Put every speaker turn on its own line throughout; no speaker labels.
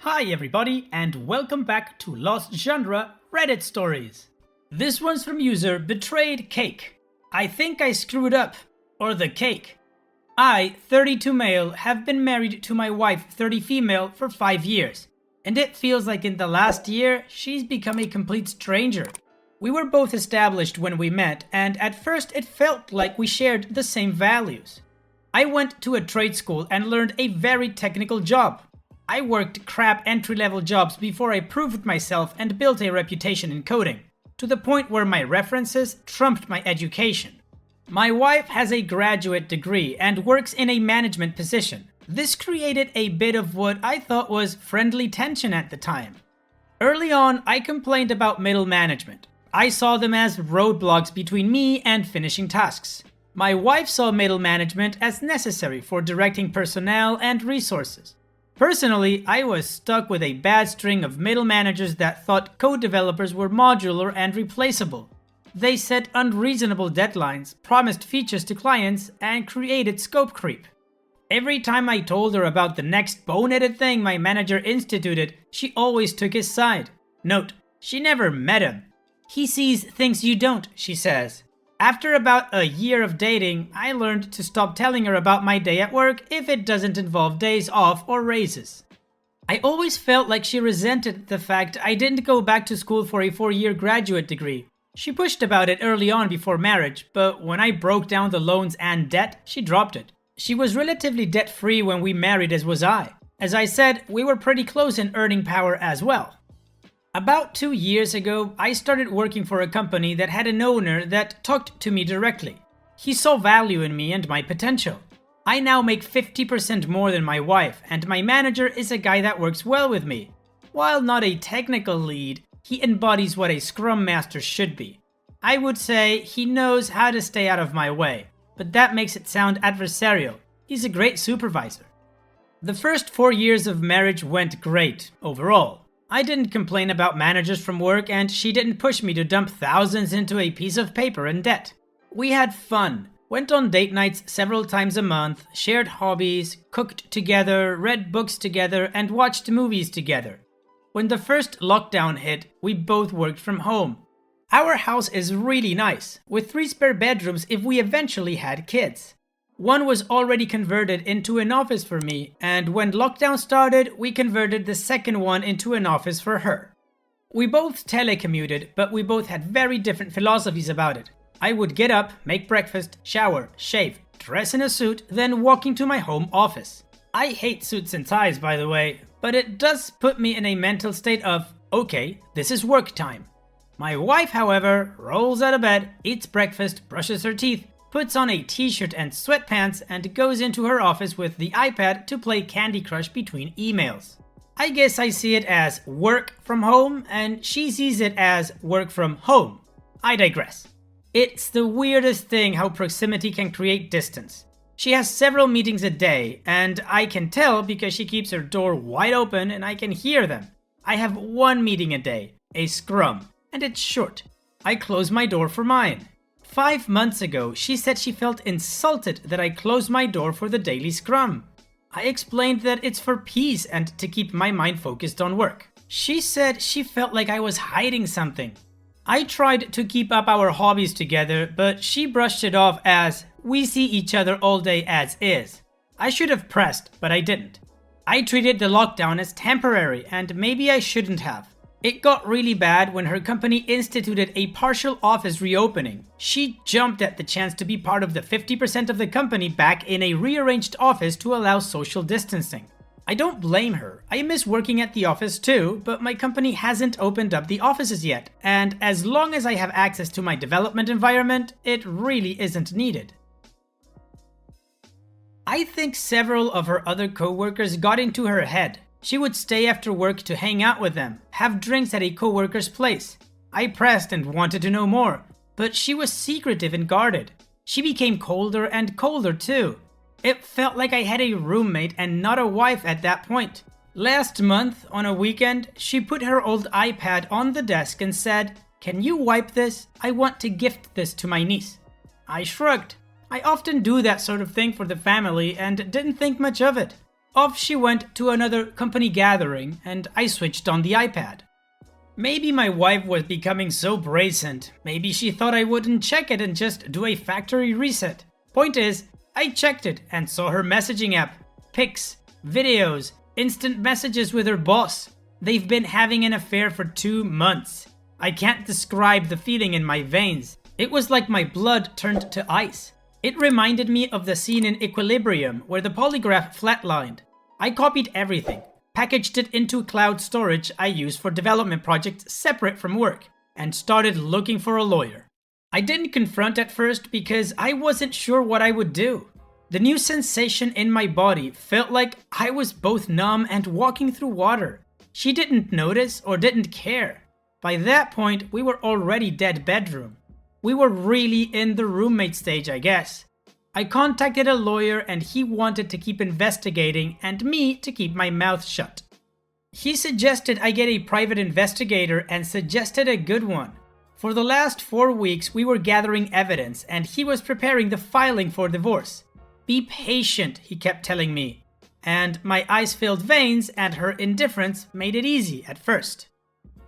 Hi everybody, and welcome back to Lost Genre Reddit Stories. This one's from user Betrayed Cake. I think I screwed up. Or the cake. I, 32 male, have been married to my wife, 30 female, for 5 years. And it feels like in the last year, she's become a complete stranger. We were both established when we met, and at first it felt like we shared the same values. I went to a trade school and learned a very technical job. I worked crap entry-level jobs before I proved myself and built a reputation in coding, to the point where my references trumped my education. My wife has a graduate degree and works in a management position. This created a bit of what I thought was friendly tension at the time. Early on, I complained about middle management. I saw them as roadblocks between me and finishing tasks. My wife saw middle management as necessary for directing personnel and resources. Personally, I was stuck with a bad string of middle managers that thought code developers were modular and replaceable. They set unreasonable deadlines, promised features to clients, and created scope creep. Every time I told her about the next boneheaded thing my manager instituted, she always took his side. Note, she never met him. He sees things you don't, she says. After about a year of dating, I learned to stop telling her about my day at work if it doesn't involve days off or raises. I always felt like she resented the fact I didn't go back to school for a 4-year graduate degree. She pushed about it early on before marriage, but when I broke down the loans and debt, she dropped it. She was relatively debt-free when we married, as was I. As I said, we were pretty close in earning power as well. About 2 years ago, I started working for a company that had an owner that talked to me directly. He saw value in me and my potential. I now make 50% more than my wife, and my manager is a guy that works well with me. While not a technical lead, he embodies what a Scrum Master should be. I would say he knows how to stay out of my way, but that makes it sound adversarial. He's a great supervisor. The first 4 years of marriage went great, overall. I didn't complain about managers from work, and she didn't push me to dump thousands into a piece of paper in debt. We had fun, went on date nights several times a month, shared hobbies, cooked together, read books together, and watched movies together. When the first lockdown hit, we both worked from home. Our house is really nice, with 3 spare bedrooms if we eventually had kids. One was already converted into an office for me, and when lockdown started, we converted the second one into an office for her. We both telecommuted, but we both had very different philosophies about it. I would get up, make breakfast, shower, shave, dress in a suit, then walk into my home office. I hate suits and ties, by the way, but it does put me in a mental state of, okay, this is work time. My wife, however, rolls out of bed, eats breakfast, brushes her teeth, puts on a t-shirt and sweatpants, and goes into her office with the iPad to play Candy Crush between emails. I guess I see it as work from home, and she sees it as work from home. I digress. It's the weirdest thing how proximity can create distance. She has several meetings a day, and I can tell because she keeps her door wide open and I can hear them. I have 1 meeting a day, a scrum, and it's short. I close my door for mine. 5 months ago, she said she felt insulted that I closed my door for the daily scrum. I explained that it's for peace and to keep my mind focused on work. She said she felt like I was hiding something. I tried to keep up our hobbies together, but she brushed it off as, we see each other all day as is. I should have pressed, but I didn't. I treated the lockdown as temporary, and maybe I shouldn't have. It got really bad when her company instituted a partial office reopening. She jumped at the chance to be part of the 50% of the company back in a rearranged office to allow social distancing. I don't blame her. I miss working at the office too, but my company hasn't opened up the offices yet, and as long as I have access to my development environment, it really isn't needed. I think several of her other co-workers got into her head. She would stay after work to hang out with them, have drinks at a co-worker's place. I pressed and wanted to know more, but she was secretive and guarded. She became colder and colder too. It felt like I had a roommate and not a wife at that point. Last month, on a weekend, she put her old iPad on the desk and said, "Can you wipe this? I want to gift this to my niece." I shrugged. I often do that sort of thing for the family and didn't think much of it. Off she went to another company gathering, and I switched on the iPad. Maybe my wife was becoming so brazen. Maybe she thought I wouldn't check it and just do a factory reset. Point is, I checked it and saw her messaging app, pics, videos, instant messages with her boss. They've been having an affair for 2 months. I can't describe the feeling in my veins. It was like my blood turned to ice. It reminded me of the scene in Equilibrium where the polygraph flatlined. I copied everything, packaged it into cloud storage I use for development projects separate from work, and started looking for a lawyer. I didn't confront at first because I wasn't sure what I would do. The new sensation in my body felt like I was both numb and walking through water. She didn't notice or didn't care. By that point, we were already dead bedroom. We were really in the roommate stage, I guess. I contacted a lawyer and he wanted to keep investigating and me to keep my mouth shut. He suggested I get a private investigator and suggested a good one. For the last 4 weeks, we were gathering evidence and he was preparing the filing for divorce. Be patient, he kept telling me. And my ice-filled veins and her indifference made it easy at first.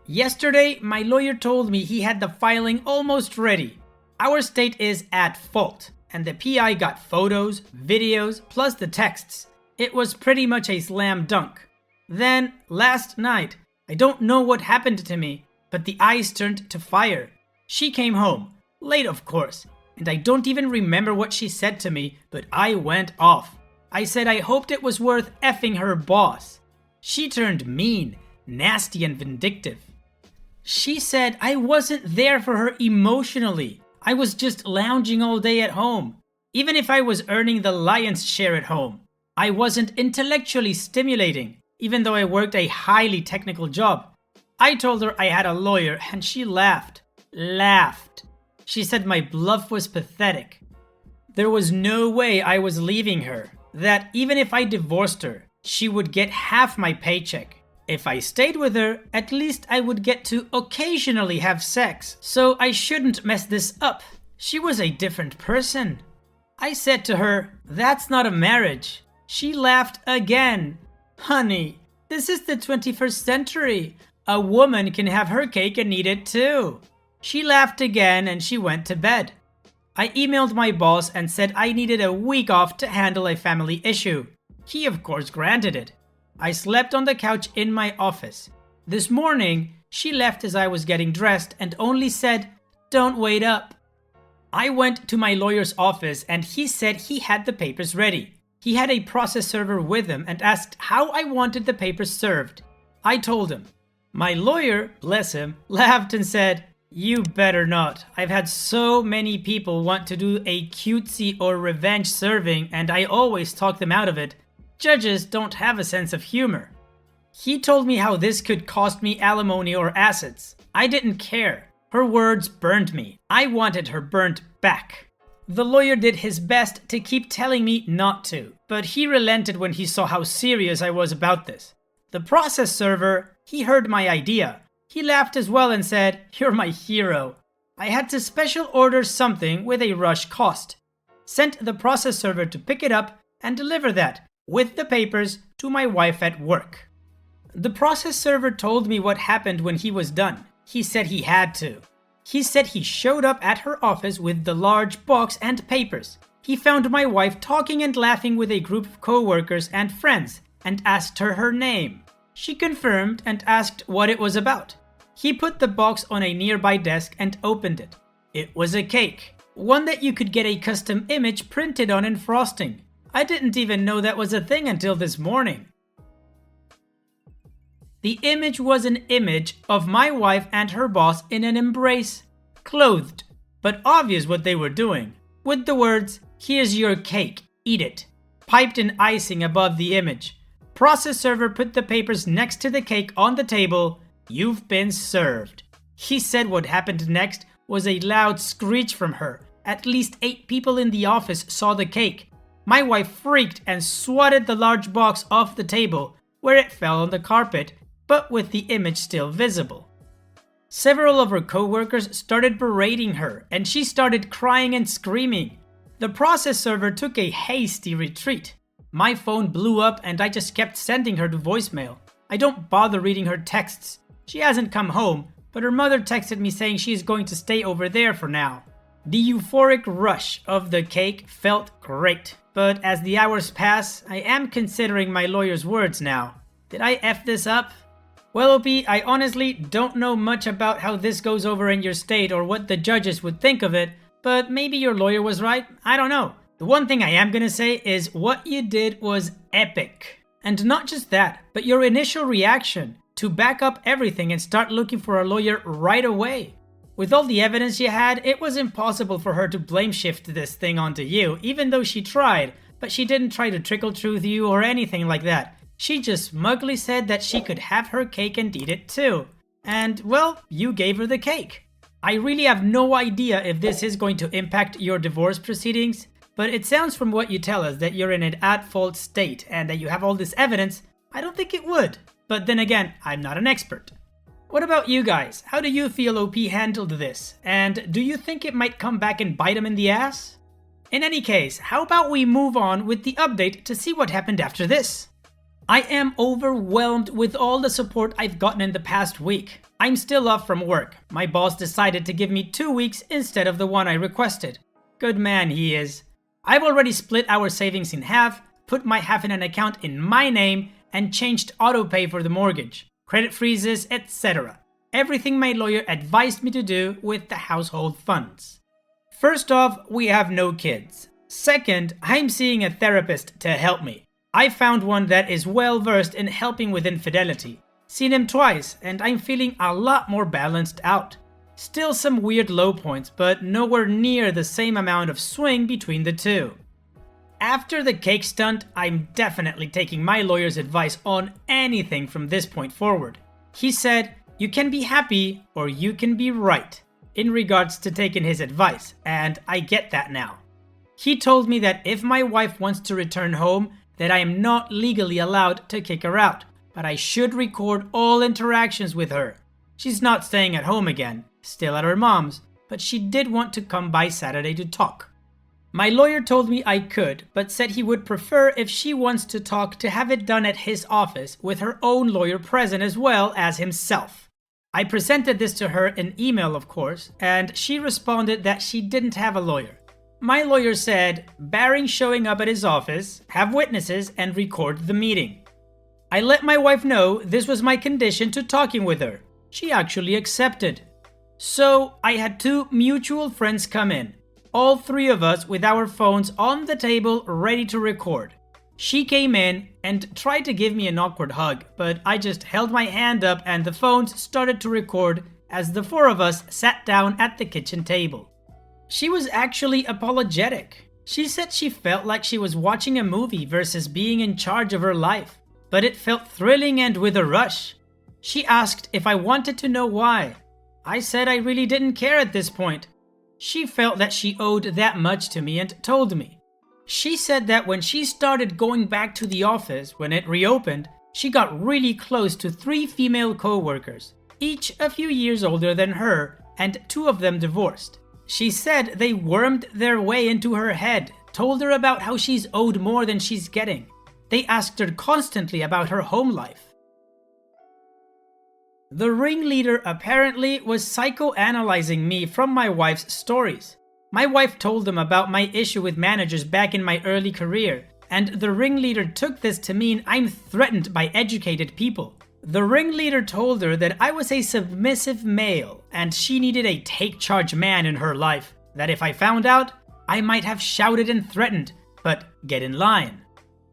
Yesterday, my lawyer told me he had the filing almost ready. Our state is at fault, and the PI got photos, videos, plus the texts. It was pretty much a slam dunk. Then, last night, I don't know what happened to me, but the ice turned to fire. She came home, late of course, and I don't even remember what she said to me, but I went off. I said I hoped it was worth effing her boss. She turned mean, nasty and vindictive. She said I wasn't there for her emotionally. I was just lounging all day at home. Even if I was earning the lion's share at home, I wasn't intellectually stimulating, even though I worked a highly technical job. I told her I had a lawyer and she laughed. She said my bluff was pathetic. There was no way I was leaving her, that even if I divorced her, she would get half my paycheck. If I stayed with her, at least I would get to occasionally have sex, so I shouldn't mess this up. She was a different person. I said to her, that's not a marriage. She laughed again. Honey, this is the 21st century. A woman can have her cake and eat it too. She laughed again and she went to bed. I emailed my boss and said I needed a week off to handle a family issue. He of course granted it. I slept on the couch in my office. This morning, she left as I was getting dressed and only said, "Don't wait up." I went to my lawyer's office and he said he had the papers ready. He had a process server with him and asked how I wanted the papers served. I told him. My lawyer, bless him, laughed and said, "You better not. I've had so many people want to do a cutesy or revenge serving and I always talk them out of it. Judges don't have a sense of humor." He told me how this could cost me alimony or assets. I didn't care. Her words burned me. I wanted her burnt back. The lawyer did his best to keep telling me not to, but he relented when he saw how serious I was about this. The process server, he heard my idea. He laughed as well and said, "You're my hero." I had to special order something with a rush cost. Sent the process server to pick it up and deliver that, with the papers, to my wife at work. The process server told me what happened when he was done. He said he had to. He said he showed up at her office with the large box and papers. He found my wife talking and laughing with a group of co-workers and friends and asked her name. She confirmed and asked what it was about. He put the box on a nearby desk and opened it. It was a cake, one that you could get a custom image printed on in frosting. I didn't even know that was a thing until this morning. The image was an image of my wife and her boss in an embrace, clothed, but obvious what they were doing, with the words, "Here's your cake, eat it," piped in icing above the image. Process server put the papers next to the cake on the table. "You've been served." He said what happened next was a loud screech from her. At least 8 people in the office saw the cake. My wife freaked and swatted the large box off the table, where it fell on the carpet, but with the image still visible. Several of her co-workers started berating her, and she started crying and screaming. The process server took a hasty retreat. My phone blew up and I just kept sending her to voicemail. I don't bother reading her texts. She hasn't come home, but her mother texted me saying she's going to stay over there for now. The euphoric rush of the cake felt great, but as the hours pass, I am considering my lawyer's words now. Did I F this up? Well, OP, I honestly don't know much about how this goes over in your state or what the judges would think of it, but maybe your lawyer was right. I don't know. The one thing I am gonna say is what you did was epic. And not just that, but your initial reaction to back up everything and start looking for a lawyer right away. With all the evidence you had, it was impossible for her to blame shift this thing onto you, even though she tried, but she didn't try to trickle truth you or anything like that. She just smugly said that she could have her cake and eat it too. And, well, you gave her the cake. I really have no idea if this is going to impact your divorce proceedings, but it sounds from what you tell us that you're in an at-fault state and that you have all this evidence. I don't think it would. But then again, I'm not an expert. What about you guys? How do you feel OP handled this? And do you think it might come back and bite him in the ass? In any case, how about we move on with the update to see what happened after this? I am overwhelmed with all the support I've gotten in the past week. I'm still off from work. My boss decided to give me 2 weeks instead of the one I requested. Good man he is. I've already split our savings in half, put my half in an account in my name, and changed autopay for the mortgage, credit freezes, etc. Everything my lawyer advised me to do with the household funds. First off, we have no kids. Second, I'm seeing a therapist to help me. I found one that is well versed in helping with infidelity. Seen him twice, and I'm feeling a lot more balanced out. Still some weird low points, but nowhere near the same amount of swing between the two. After the cake stunt, I'm definitely taking my lawyer's advice on anything from this point forward. He said, you can be happy or you can be right, in regards to taking his advice, and I get that now. He told me that if my wife wants to return home, that I am not legally allowed to kick her out, but I should record all interactions with her. She's not staying at home again, still at her mom's, but she did want to come by Saturday to talk. My lawyer told me I could, but said he would prefer if she wants to talk to have it done at his office with her own lawyer present as well as himself. I presented this to her in email, of course, and she responded that she didn't have a lawyer. My lawyer said, barring showing up at his office, have witnesses, and record the meeting. I let my wife know this was my condition to talking with her. She actually accepted. So I had 2 mutual friends come in. All 3 of us with our phones on the table ready to record. She came in and tried to give me an awkward hug, but I just held my hand up and the phones started to record as the 4 of us sat down at the kitchen table. She was actually apologetic. She said she felt like she was watching a movie versus being in charge of her life, but it felt thrilling and with a rush. She asked if I wanted to know why. I said I really didn't care at this point. She felt that she owed that much to me and told me. She said that when she started going back to the office when it reopened, she got really close to 3 female co-workers, each a few years older than her, and 2 of them divorced. She said they wormed their way into her head, told her about how she's owed more than she's getting. They asked her constantly about her home life. The ringleader apparently was psychoanalyzing me from my wife's stories. My wife told them about my issue with managers back in my early career, and the ringleader took this to mean I'm threatened by educated people. The ringleader told her that I was a submissive male and she needed a take-charge man in her life, that if I found out, I might have shouted and threatened, but get in line.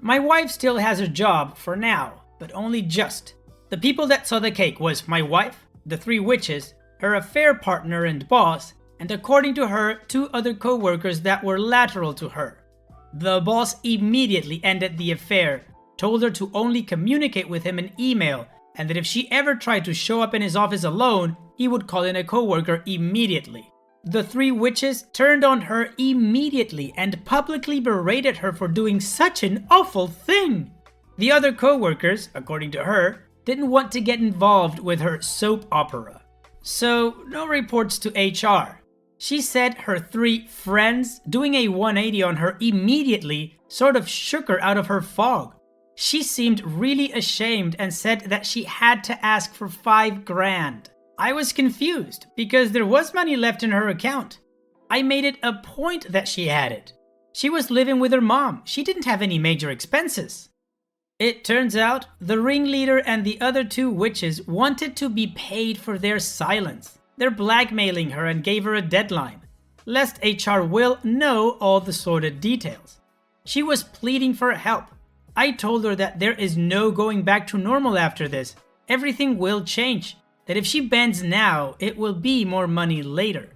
My wife still has her job for now, but only just. The people that saw the cake was my wife, the 3 witches, her affair partner and boss, and according to her, 2 other co-workers that were lateral to her. The boss immediately ended the affair, told her to only communicate with him in email, and that if she ever tried to show up in his office alone, he would call in a co-worker immediately. The 3 witches turned on her immediately and publicly berated her for doing such an awful thing. The other co-workers, according to her, didn't want to get involved with her soap opera. So, no reports to HR. She said her 3 friends doing a 180 on her immediately sort of shook her out of her fog. She seemed really ashamed and said that she had to ask for 5 grand. I was confused because there was money left in her account. I made it a point that she had it. She was living with her mom. She didn't have any major expenses. It turns out the ringleader and the other 2 witches wanted to be paid for their silence. They're blackmailing her and gave her a deadline, lest HR will know all the sordid details. She was pleading for help. I told her that there is no going back to normal after this. Everything will change. That if she bends now, it will be more money later.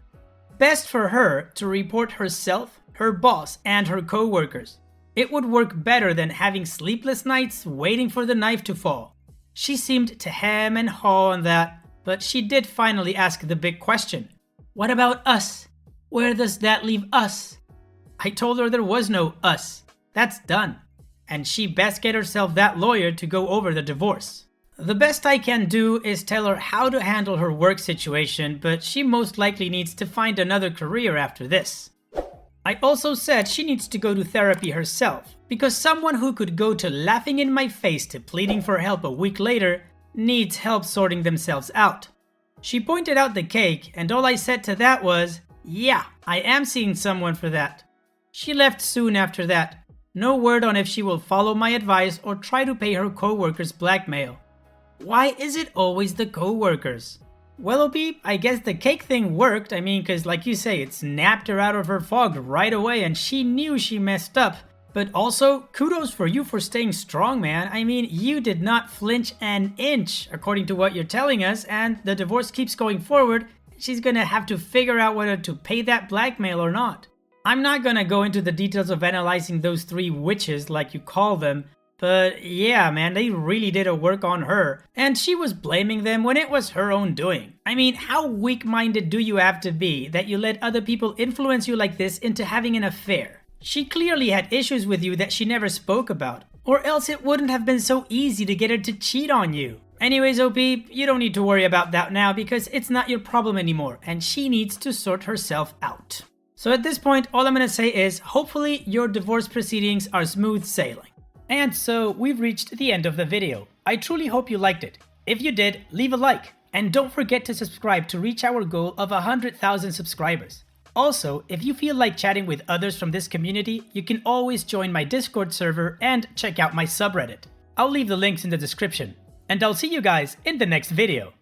Best for her to report herself, her boss, and her co-workers. It would work better than having sleepless nights waiting for the knife to fall. She seemed to hem and haw on that, but she did finally ask the big question. What about us? Where does that leave us? I told her there was no us. That's done. And she best get herself that lawyer to go over the divorce. The best I can do is tell her how to handle her work situation, but she most likely needs to find another career after this. I also said she needs to go to therapy herself, because someone who could go to laughing in my face to pleading for help a week later needs help sorting themselves out. She pointed out the cake, and all I said to that was, yeah, I am seeing someone for that. She left soon after that. No word on if she will follow my advice or try to pay her co-workers blackmail. Why is it always the co-workers? Well, OP, I guess the cake thing worked. I mean, because like you say, it snapped her out of her fog right away and she knew she messed up. But also, kudos for you for staying strong, man. I mean, you did not flinch an inch, according to what you're telling us, and the divorce keeps going forward. She's gonna have to figure out whether to pay that blackmail or not. I'm not gonna go into the details of analyzing those 3 witches, like you call them, but yeah, man, they really did a work on her, and she was blaming them when it was her own doing. I mean, how weak-minded do you have to be that you let other people influence you like this into having an affair? She clearly had issues with you that she never spoke about, or else it wouldn't have been so easy to get her to cheat on you. Anyways, OP, you don't need to worry about that now because it's not your problem anymore, and she needs to sort herself out. So at this point, all I'm gonna say is, hopefully your divorce proceedings are smooth sailing. And so we've reached the end of the video. I truly hope you liked it. If you did, leave a like, and don't forget to subscribe to reach our goal of 100,000 subscribers. Also, if you feel like chatting with others from this community, you can always join my Discord server and check out my subreddit. I'll leave the links in the description. And I'll see you guys in the next video.